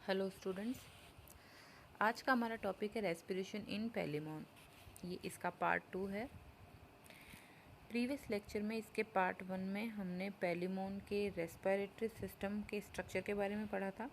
Hello students, आज का हमारा टॉपिक है रेस्पिरेशन इन पैलिमोन। ये इसका पार्ट 2 है। प्रीवियस लेक्चर में इसके पार्ट 1 में हमने पैलिमोन के रेस्पिरेटरी सिस्टम के स्ट्रक्चर के बारे में पढ़ा था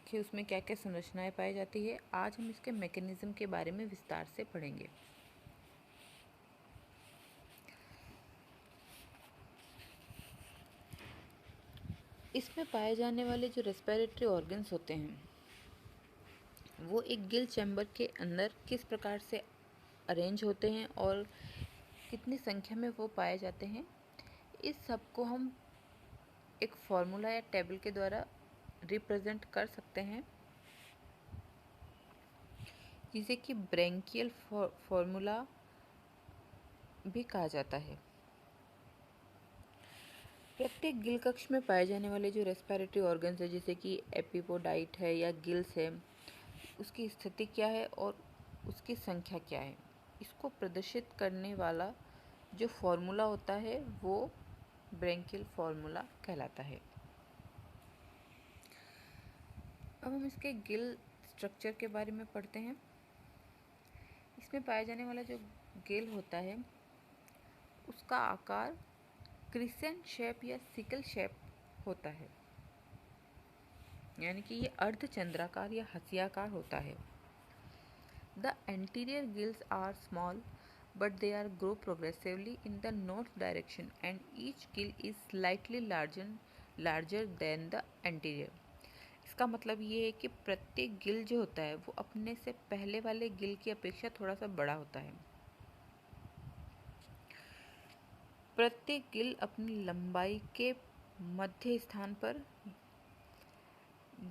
कि उसमें क्या क्या संरचनाएं पाई जाती है। आज हम इसके मैकेनिज्म के बारे में विस्तार से पढ़ेंगे। इसमें पाए जाने वाले जो रेस्पिरेटरी ऑर्गन्स होते हैं वो एक गिल चैम्बर के अंदर किस प्रकार से अरेंज होते हैं और कितनी संख्या में वो पाए जाते हैं, इस सब को हम एक फॉर्मूला या टेबल के द्वारा रिप्रेजेंट कर सकते हैं, जिसे कि ब्रैंकियल फॉर्मूला भी कहा जाता है। प्रत्येक गिल कक्ष में पाए जाने वाले जो रेस्पिरेटरी ऑर्गन्स है, जैसे कि एपिपोडाइट है या गिल्स है, उसकी स्थिति क्या है और उसकी संख्या क्या है, इसको प्रदर्शित करने वाला जो फॉर्मूला होता है वो ब्रैंकियल फॉर्मूला कहलाता है। अब हम इसके गिल स्ट्रक्चर के बारे में पढ़ते हैं। इसमें पाया जाने वाला जो गिल होता है उसका आकार क्रिसेंट शेप या सिकल शेप होता है, यानी कि ये अर्धचंद्राकार या हंसियाकार होता है। The anterior gills are small but they are grow progressively in the north direction and each gill is slightly larger than the anterior। इसका मतलब ये है कि प्रत्येक गिल जो होता है वो अपने से पहले वाले गिल की अपेक्षा थोड़ा सा बड़ा होता है। प्रत्येक गिल अपनी लंबाई के मध्य स्थान पर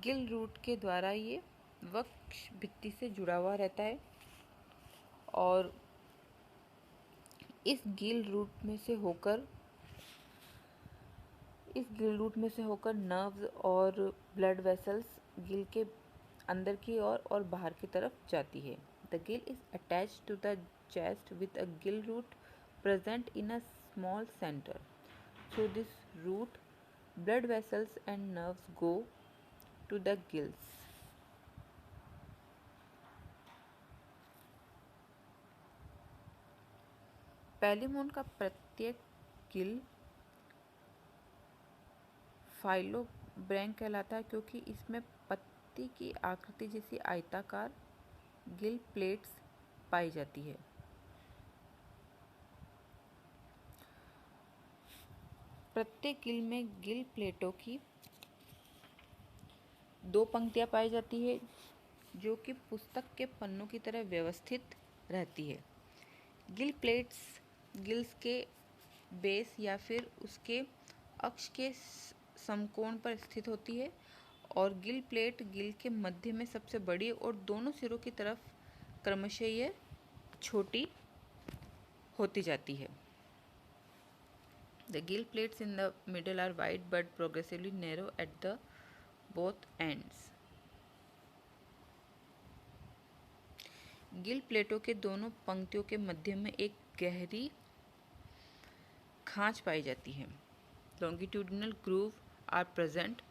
गिल रूट के द्वारा ये वक्ष भित्ति से जुड़ा हुआ रहता है और इस गिल रूट में से होकर नर्व्स और ब्लड वेसल्स गिल के अंदर की ओर और बाहर की तरफ जाती है। The gill is attached to the chest with a gill root present in a small centre. Through this root blood vessels and nerves go to the gills. Palaemon का प्रत्येक गिल फाइलोब्रैंक कहलाता है, क्योंकि इसमें पत्ती की आकृति जैसी आयताकार गिल प्लेट्स पाई जाती है। प्रत्येक गिल में गिल प्लेटों की 2 पंक्तियां पाई जाती है, जो कि पुस्तक के पन्नों की तरह व्यवस्थित रहती है। गिल प्लेट्स गिल्स के बेस या फिर उसके अक्ष के समकोण पर स्थित होती है और गिल प्लेट गिल के मध्य में सबसे बड़ी और दोनों सिरों की तरफ क्रमशः ये छोटी होती जाती है। The gill plates in the middle are wide but progressively narrow at the both ends। Gill प्लेटों के दोनों पंक्तियों के मध्य में एक गहरी खांच पाई जाती है। Longitudinal groove are present।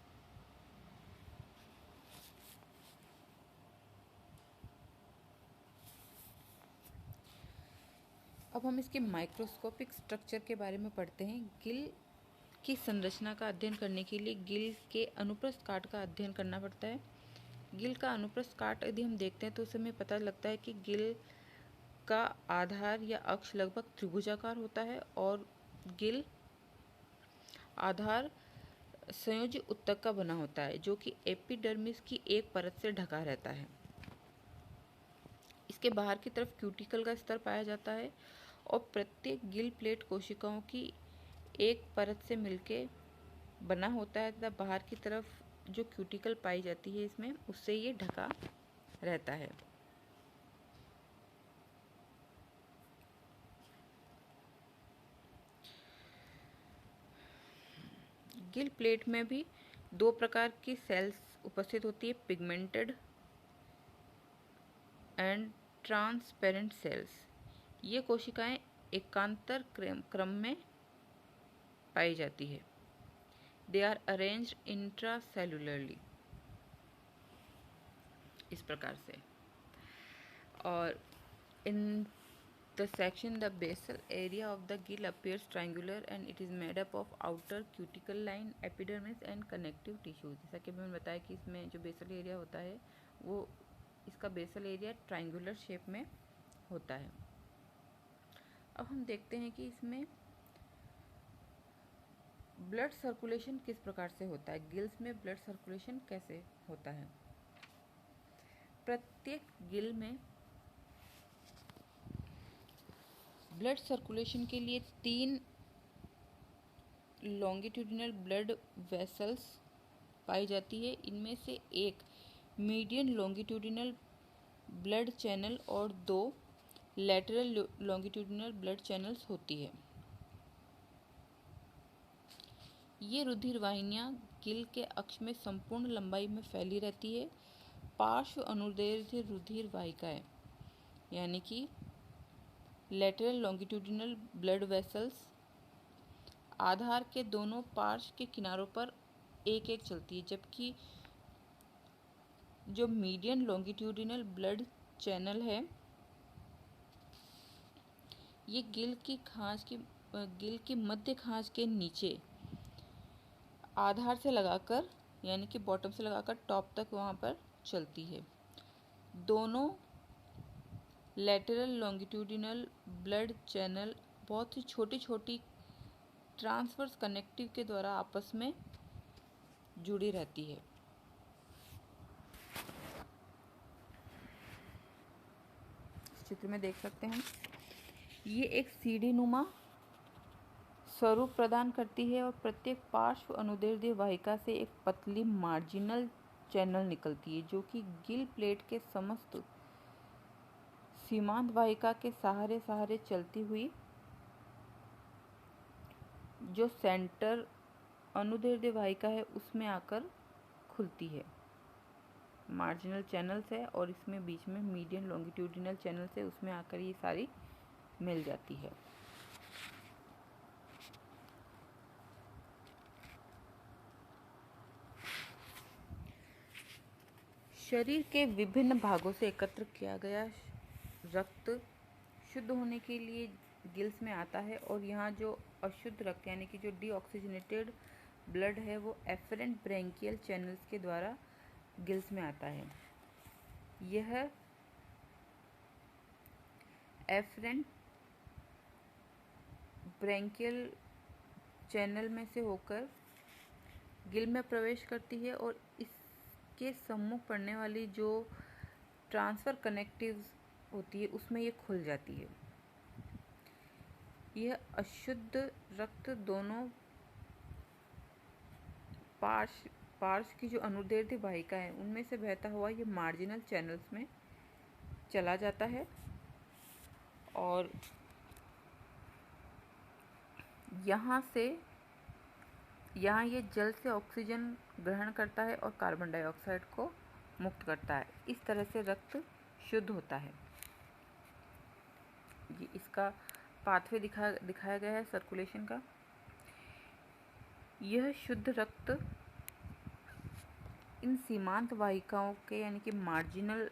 अब हम इसके माइक्रोस्कोपिक स्ट्रक्चर के बारे में पढ़ते हैं। गिल की संरचना का अध्ययन करने के लिए गिल के अनुप्रस्थ काट का अध्ययन करना पड़ता है। गिल का अनुप्रस्थ काट यदि हम देखते हैं तो उसे हमें पता लगता है कि गिल का आधार या अक्ष लगभग त्रिभुजाकार होता है और गिल आधार संयोजी उत्तक का बना होता है, जो कि एपिडर्मिस की एक परत से ढका रहता है। इसके बाहर की तरफ क्यूटिकल का स्तर पाया जाता है और प्रत्येक गिल प्लेट कोशिकाओं की एक परत से मिलकर बना होता है तथा बाहर की तरफ जो क्यूटिकल पाई जाती है इसमें, उससे ये ढका रहता है। गिल प्लेट में भी 2 प्रकार की सेल्स उपस्थित होती है, पिगमेंटेड एंड ट्रांसपेरेंट सेल्स। ये कोशिकाएं एकांतर क्रम में पाई जाती है। दे आर अरेंज्ड इंट्रासेलुलरली, इस प्रकार से। और in the section the basal area of the gill appears triangular and it is made up of outer cuticle line, epidermis and connective tissues. जैसा कि मैंने बताया कि इसमें जो बेसल एरिया होता है वो, इसका बेसल एरिया ट्रायंगुलर शेप में होता है। अब हम देखते हैं कि इसमें ब्लड सर्कुलेशन किस प्रकार से होता है, गिल्स में ब्लड सर्कुलेशन कैसे होता है। प्रत्येक गिल में ब्लड सर्कुलेशन के लिए 3 लॉन्गिट्यूडिनल ब्लड वेसल्स पाई जाती है। इनमें से एक मीडियन लॉन्गिट्यूडिनल ब्लड चैनल और 2 लैटरल लॉन्गिट्यूडिनल ब्लड चैनल्स होती है। ये रुधिर वाहिनियाँ गिल के अक्ष में संपूर्ण लंबाई में फैली रहती है। पार्श्व अनुदैर्ध्य रुधिर वाहिकाएं यानी कि लैटरल लॉन्गिट्यूडिनल ब्लड वेसल्स आधार के दोनों पार्श्व के किनारों पर एक एक चलती है, जबकि जो मीडियन लॉन्गिट्यूडिनल ब्लड चैनल है ये गिल की मध्य खांच के नीचे आधार से लगाकर यानी कि बॉटम से लगाकर टॉप तक वहाँ पर चलती है। दोनों लैटरल लॉन्गिट्यूडिनल ब्लड चैनल बहुत ही छोटी छोटी ट्रांसवर्स कनेक्टिव के द्वारा आपस में जुड़ी रहती है। इस चित्र में देख सकते हैं ये एक सीढ़ी नुमा स्वरूप प्रदान करती है और प्रत्येक पार्श्व अनुदैर्ध्य वाहिका से एक पतली मार्जिनल चैनल निकलती है जो कि गिल प्लेट के समस्त सीमांत वाहिका के सहारे सहारे चलती हुई जो सेंटर अनुदैर्ध्य वाहिका है उसमें आकर खुलती है। मार्जिनल चैनल्स है और इसमें बीच में मीडियन लॉन्गिट्यूडिनल चैनल्स है, उसमें आकर ये सारी मिल जाती है। शरीर के विभिन्न भागों से एकत्र किया गया रक्त शुद्ध होने के लिए गिल्स में आता है और यहाँ जो अशुद्ध रक्त यानी कि जो डीऑक्सीजनेटेड ब्लड है वो एफरेंट ब्रैंकियल चैनल्स के द्वारा गिल्स में आता है। यह एफरेंट ब्रैंकियल चैनल में से होकर गिल में प्रवेश करती है और इसके सम्मुख पड़ने वाली जो ट्रांसफर कनेक्टिव्स होती है उसमें ये खुल जाती है। यह अशुद्ध रक्त दोनों पार्श्व की जो अनुदैर्ध्य वाहिका है उनमें से बहता हुआ ये मार्जिनल चैनल्स में चला जाता है और यहाँ ये जल से ऑक्सीजन ग्रहण करता है और कार्बन डाइऑक्साइड को मुक्त करता है। इस तरह से रक्त शुद्ध होता है। ये इसका पाथवे दिखाया गया है सर्कुलेशन का। यह शुद्ध रक्त इन सीमांत वाहिकाओं के यानी कि मार्जिनल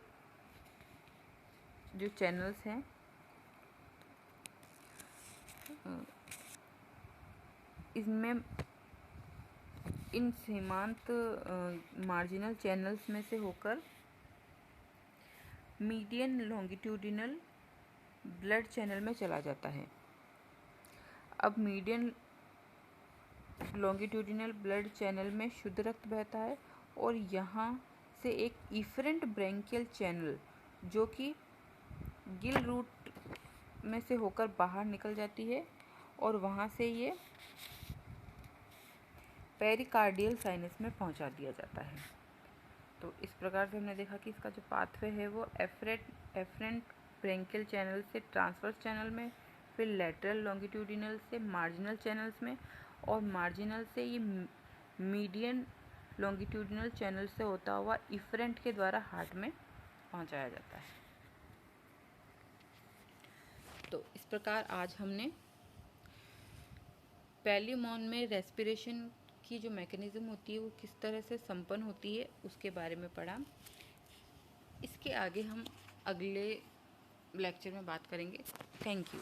जो चैनल्स हैं इसमें इन सीमांत मार्जिनल चैनल्स में से होकर मीडियन लॉन्गिट्यूडिनल ब्लड चैनल में चला जाता है। अब मीडियन लॉन्गिट्यूडिनल ब्लड चैनल में शुद्ध रक्त बहता है और यहाँ से एक इफरेंट ब्रैंकियल चैनल जो कि गिल रूट में से होकर बाहर निकल जाती है और वहाँ से ये पेरिकार्डियल साइनस में पहुँचा दिया जाता है। तो इस प्रकार से हमने देखा कि इसका जो पाथवे है वो एफरेंट ब्रैंकियल चैनल से ट्रांसवर्स चैनल में, फिर लैटरल लॉन्गिट्यूडिनल से मार्जिनल चैनल्स में और मार्जिनल से ये मीडियन लॉन्गिट्यूडिनल चैनल से होता हुआ इफरेंट के द्वारा हार्ट में पहुंचाया जाता है। तो इस प्रकार आज हमने पैल्यूमॉन में रेस्पिरेशन की जो मैकेनिज़्म होती है वो किस तरह से संपन्न होती है उसके बारे में पढ़ा। इसके आगे हम अगले लेक्चर में बात करेंगे। Thank you.